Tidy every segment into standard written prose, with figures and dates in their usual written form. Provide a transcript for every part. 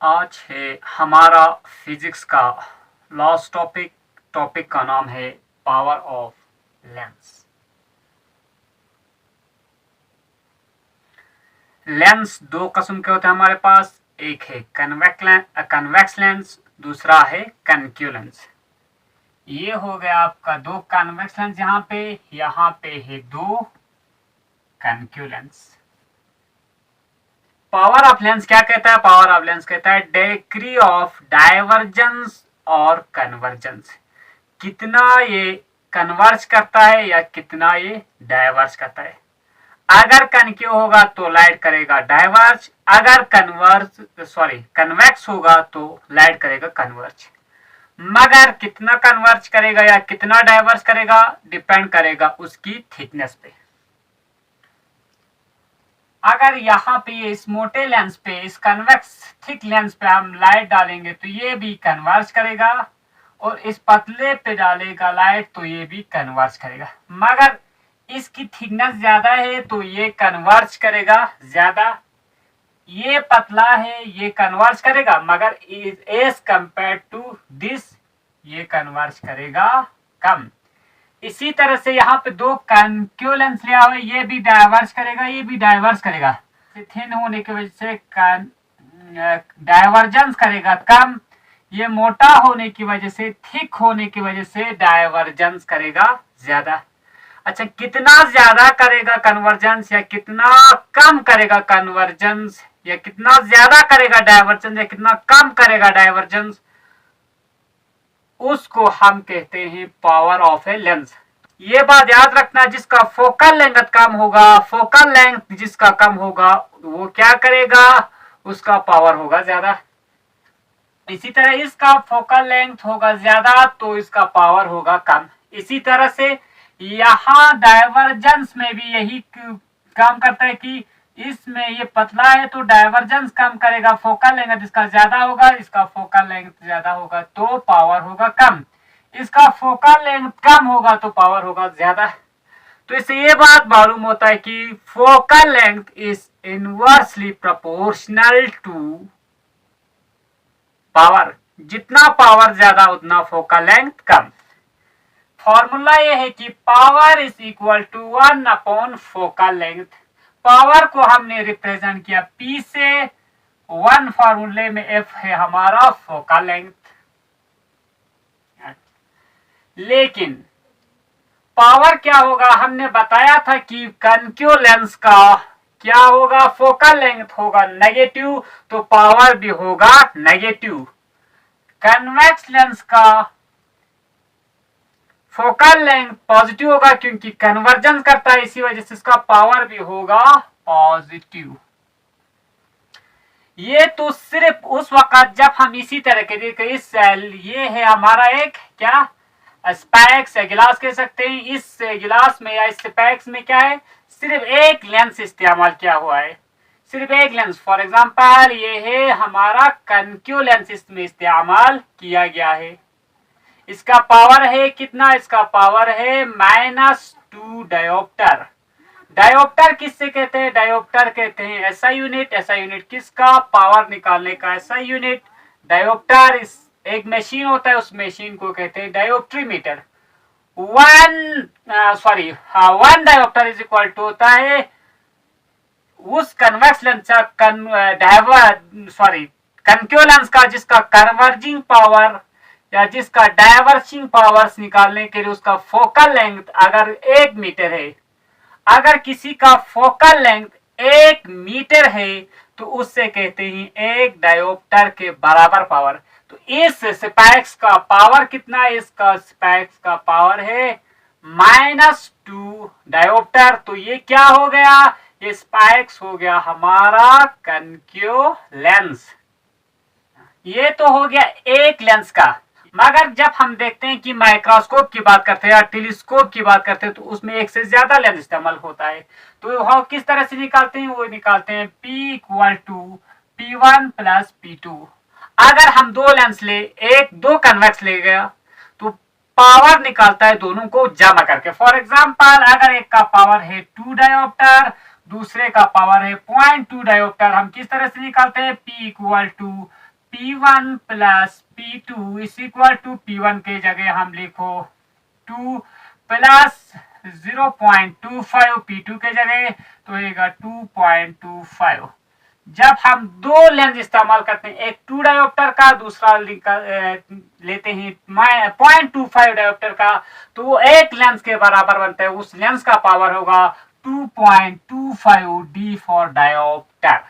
आज है हमारा फिजिक्स का लास्ट टॉपिक का नाम है पावर ऑफ लेंस। लेंस दो किस्म के होते हैं हमारे पास, एक है कन्वेक्स लेंस, दूसरा है कनक्यू लेंस। ये हो गया आपका दो कन्वेक्स लेंस, यहाँ पे है दो कनक्यू लेंस। पावर ऑफ लेंस क्या कहता है? पावर ऑफ लेंस कहता है डिग्री ऑफ डाइवर्जेंस और कन्वर्जेंस, कितना ये कन्वर्ज करता है या कितना ये डाइवर्ज करता है। अगर कनक्यू होगा तो लाइट करेगा डाइवर्ज, अगर कन्वेक्स होगा तो लाइट करेगा कन्वर्ज। मगर कितना कन्वर्ज करेगा या कितना डाइवर्ज करेगा डिपेंड करेगा उसकी थिकनेस पे। अगर यहाँ पे इस मोटे लेंस पे, इस कन्वेक्स थिक लेंस पे हम लाइट डालेंगे तो ये भी कन्वर्ज करेगा, और इस पतले पे डालेगा लाइट तो ये भी कन्वर्ज करेगा। मगर इसकी थिकनेस ज्यादा है तो ये कन्वर्ज करेगा ज्यादा, ये पतला है ये कन्वर्ज करेगा, मगर एज कंपेयर टू दिस ये कन्वर्ज करेगा कम। इसी तरह से यहाँ पे दो कनक्यू लेंस लिया हुआ है, ये भी डाइवर्स करेगा ये भी डाइवर्स करेगा। थिन होने की वजह से डाइवर्जेंस करेगा कम, ये मोटा होने की वजह से, थिक होने की वजह से डाइवर्जेंस करेगा ज्यादा। अच्छा, कितना ज्यादा करेगा कन्वर्जेंस या कितना कम करेगा कन्वर्जेंस, या कितना ज्यादा करेगा डाइवर्जेंस या कितना कम करेगा डाइवर्जेंस, उसको हम कहते हैं पावर ऑफ ए लेंस। ये बात याद रखना, जिसका फोकल लेंथ कम होगा, फोकल लेंथ जिसका कम होगा वो क्या करेगा, उसका पावर होगा ज्यादा। इसी तरह इसका फोकल लेंथ होगा ज्यादा तो इसका पावर होगा कम। इसी तरह से यहाँ डाइवर्जेंस में भी यही काम करता है कि इसमें ये पतला है तो डाइवर्जेंस कम करेगा, फोकल लेंथ इसका ज्यादा होगा, इसका फोकल लेंथ ज्यादा होगा तो पावर होगा कम, इसका फोकल लेंथ कम होगा तो पावर होगा ज्यादा। तो इससे ये बात मालूम होता है कि focal length is inversely proportional to power, जितना पावर ज्यादा उतना फोकल लेंथ कम। फॉर्मूला ये है कि power is equal to 1 upon focal length. Power को हमने रिप्रेजेंट किया P से, 1 फॉर्मूले में F है हमारा फोकल लेंथ। लेकिन पावर क्या होगा, हमने बताया था कि कनक्यू लेंस का क्या होगा, फोकल लेंथ होगा नेगेटिव तो पावर भी होगा नेगेटिव। कन्वेक्स लेंस का फोकल लेंथ पॉजिटिव होगा क्योंकि कन्वर्जेंस करता है, इसी वजह से इसका पावर भी होगा पॉजिटिव। ये तो सिर्फ उस वक्त जब हम इसी तरह के देखिए, इस ये है हमारा एक क्या स्पैक्स या गिलास कह सकते हैं। इस गिलास में या इस स्पैक्स में क्या है, सिर्फ एक लेंस इस्तेमाल किया हुआ है, सिर्फ एक लेंस। फॉर एग्जांपल ये है हमारा कनक्यू लेंस, इसमें इस्तेमाल किया गया है। इसका पावर है कितना, इसका पावर है -2 डायोप्टर। डायोप्टर किससे कहते हैं, डायोप्टर कहते हैं एसआई यूनिट। एसआई यूनिट किसका, पावर निकालने का एसआई यूनिट। डायोप्टर इस एक मशीन होता है, उस मशीन को कहते हैं डायोप्ट्रीमीटर। 1 डायोप्टर इज इक्वल टू होता है उस कन्वेक्स लेंस कनक्यू लेंस का जिसका कन्वर्जिंग पावर या जिसका डाइवर्जिंग पावर्स निकालने के लिए उसका फोकल लेंथ अगर 1 मीटर है, अगर किसी का फोकल लेंथ 1 मीटर है तो उससे कहते हैं 1 डायोप्टर के बराबर पावर। तो इस स्पैक्स का पावर कितना है, इसका स्पैक्स का पावर है -2 डायोप्टर। तो ये क्या हो गया, ये स्पैक्स हो गया हमारा कनक्यू लेंस। ये तो हो गया एक लेंस का। मगर जब हम देखते हैं कि माइक्रोस्कोप की बात करते हैं या टेलीस्कोप की बात करते हैं तो उसमें एक से ज्यादा लेंस इस्तेमाल होता है। तो वो किस तरह से निकालते हैं, वो निकालते हैं P = P1 + P2। अगर हम दो लेंस ले, दो कन्वेक्स ले गया तो पावर निकालता है दोनों को जमा करके। फॉर एग्जांपल अगर एक का पावर है 2 डायोप्टर, दूसरे का पावर है 0.2 डायोप्टर। हम किस तरह से निकालते हैं, P equal to P1 plus P2 is equal to P1 के जगह हम लिखो 2 प्लस 0.25 P2 के जगह तो होगा 2.25। जब हम दो लेंस इस्तेमाल करते हैं, एक 2 डायोप्टर का, दूसरा लेते हैं 0.25 डायोप्टर का, तो वो एक लेंस के बराबर बनता है। उस लेंस का पावर होगा 2.25 D फॉर डायोप्टर।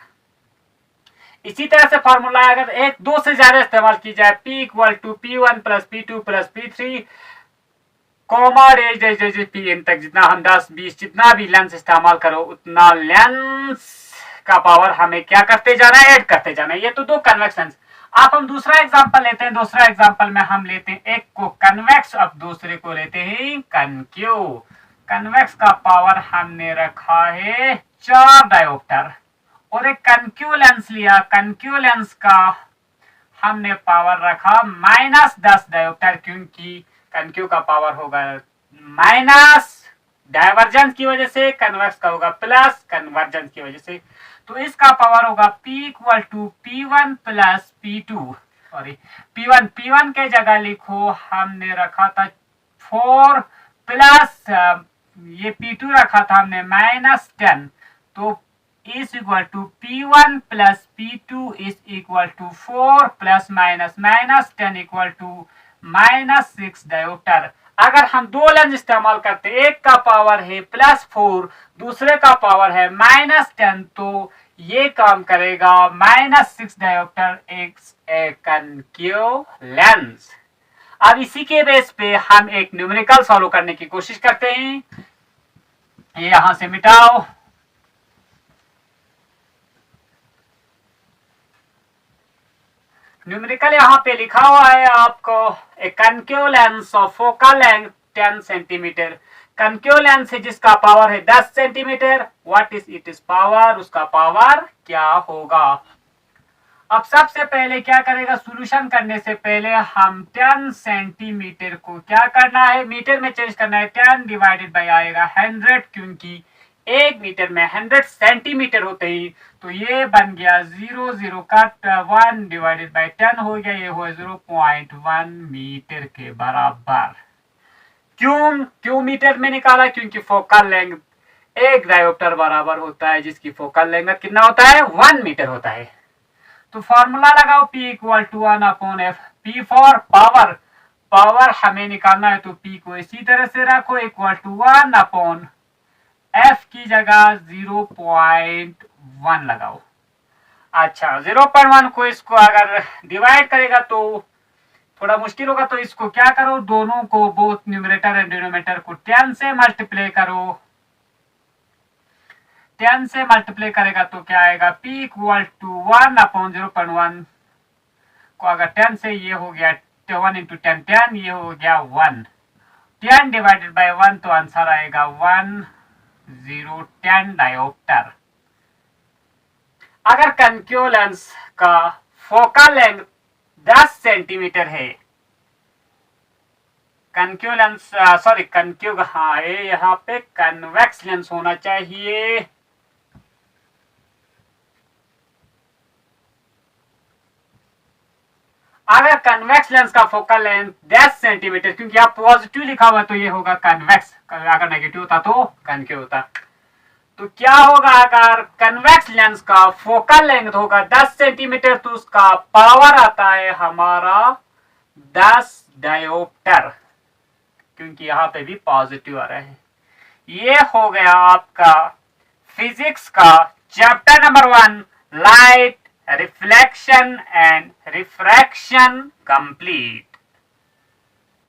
इसी तरह से फॉर्मूला अगर एक दो से ज्यादा इस्तेमाल की जाए, P equal to P1 plus P2 plus P3 comma raise P N तक, जितना हम 10 20 जितना भी लेंस इस्तेमाल करो उतना लेंस का पावर हमें क्या करते जाना है, ऐड करते जाना है। ये तो दो कन्वेक्स लेंस। अब हम दूसरा एग्जांपल लेते हैं। दूसरा एग्जांपल में हम लेते हैं एक को कन्वेक्स, अब दूसरे को लेते हैं कनक्यू। कन्वेक्स का पावर हमने रखा है 4 डायोप्टर और एक कनक्यू लेंस लिया। कनक्यू लेंस का हमने पावर रखा -10 डायोप्टर, क्योंकि कनक्यू का पावर होगा माइनस डायवर्जेंस की वजह से, कन्वेक्स का होगा प्लस कन्वर्जेंस की वजह से। तो इसका पावर होगा P equal to P1 plus P2, sorry P1 के जगह लिखो हमने रखा था 4 प्लस ये P2 रखा था हमने -10, तो is equal to P1 plus P2 is equal to 4 plus -10 equal to -6 dioptre. अगर हम दो लेंस इस्तेमाल करते, एक का पावर है +4, दूसरे का पावर है -10, तो ये काम करेगा -6 डायोप्टर एक कनक्यू लेंस। अब इसी के बेस पे हम एक न्यूमेरिकल सॉल्व करने की कोशिश करते हैं। ये यहां से मिटाओ। न्यूमेरिकल यहाँ पे लिखा हुआ है आपको, a concave lens of focal length 10 centimetre. Concave lens है जिसका पावर है 10 centimetre. What is it is power, उसका पावर क्या होगा। अब सबसे पहले क्या करेगा, सॉल्यूशन करने से पहले हम 10 सेंटीमीटर को क्या करना है, मीटर में चेंज करना है। 10 डिवाइडेड बाय आएगा 100, क्योंकि 1 मीटर में 100 सेंटीमीटर होते ही, तो ये बन गया 0 कट 1 डिवाइडेड बाय 10 हो गया, ये हुआ 0.1 मीटर के बराबर। क्यों मीटर में निकाला, क्योंकि फोकल लेंथ एक डायोप्टर बराबर होता है, जिसकी फोकल लेंथ कितना होता है, 1 मीटर होता है। तो फॉर्मूला लगाओ P equal to 1/F। P for power, power हमें निकालना है, तो P को इसी तरह से रखो इक्वल टू 1/F की जगह 0.1 लगाओ। अच्छा 0.1 को इसको अगर डिवाइड करेगा तो थोड़ा मुश्किल होगा, तो इसको क्या करो, दोनों को बोथ न्यूमरेटर एंड डिनोमिनेटर को 10 से मल्टीप्लाई करो। 10 से मल्टीप्लाई करेगा तो क्या आएगा, P इक्वल टू 1/0.1 को अगर 10 से, ये हो गया 1 इंटू 10 10, ये हो गया 1। 10 डिवाइडेड बाय 1 तो आंसर आएगा 1010 डायोप्टर। अगर कनक्यू लेंस का फोकल लेंथ 10 सेंटीमीटर है, कनक्यू लेंस सॉरी कनक्यू हाँ है, यहाँ पे कन्वेक्स लेंस होना चाहिए। अगर कन्वेक्स लेंस का फोकल लेंथ 10 सेंटीमीटर, क्योंकि आप पॉजिटिव लिखा हुआ है तो ये होगा कन्वेक्स, अगर नेगेटिव होता तो कनक्यू होता। तो क्या होगा, अगर कन्वेक्स लेंस का फोकल लेंथ होगा 10 सेंटीमीटर, तो उसका पावर आता है हमारा 10 डायोप्टर, क्योंकि यहाँ पे भी पॉजिटिव आ रहा है। ये हो गया आपका फिजिक्स का chapter number 1, light, reflection and refraction complete.